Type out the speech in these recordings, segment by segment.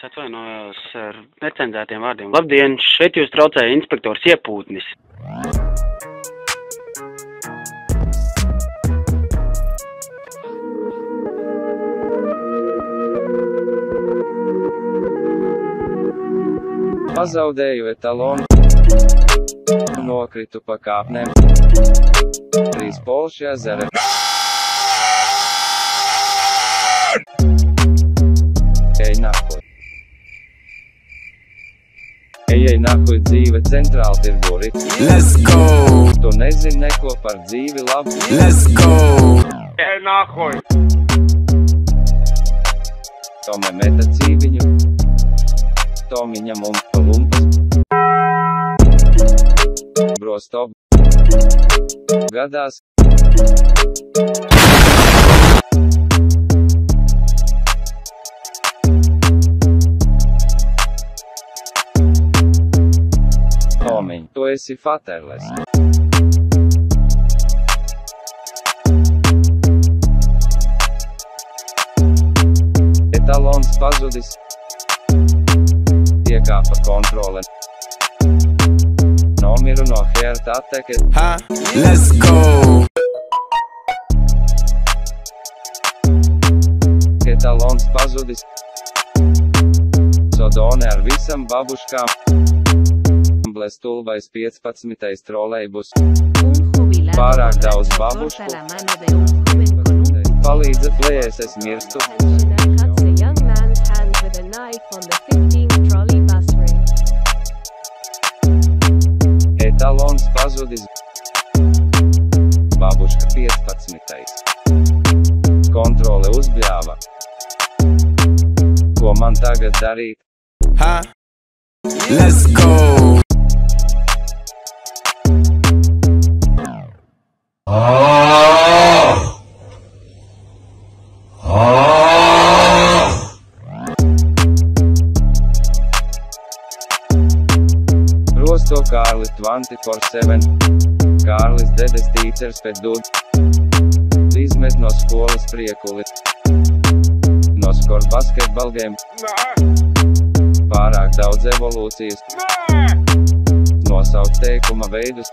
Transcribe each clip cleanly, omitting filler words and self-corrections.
atvainojos ar necenzētiem vārdiem. Labdien, šeit jūs traucēja inspektors Iepūtnis. Pazaudēju etalonu, nokritu pa kāpnēm, 3 Polši ezera. Ej nahuj. Ej nahuj, dzīve centrāla tirguri. Let's go! Tu nezini neko par dzīvi labi. Let's go! Ej nahuj! Tome meta cīviņu, Tomiņa mumpa lumpas. Bro stop. Gadās. Tomiņ, tu esi faterles. Etalons pazudis. Iekāpa kontrole. Nomiru no heart attack. Let's go! Etalons pazudis. Sodone ar visam babuškām. Blestulvais 15. trolejbus. Pārāk daudz babušku. Palīdzat, lēs es mirstu. Etalons pazudis. Babuška 15. Kontrole uzbļāva. Ko man tagad darīt? Let's go! Rosto Kārlis 24/7. Kārlis dedes tīcers pēc dod. Izmet no skolas priekuli. No skor basketbalgiem. Pārāk daudz evolūcijas. Nosaukt teikuma veidus.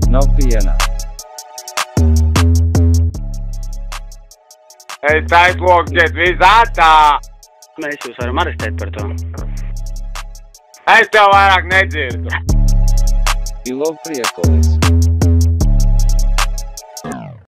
Nav piena. Es aizlūgšiet visātā! Mēs jūs varam arestēt par to. Es tev vairāk nedzirdu. Ilov priekulis.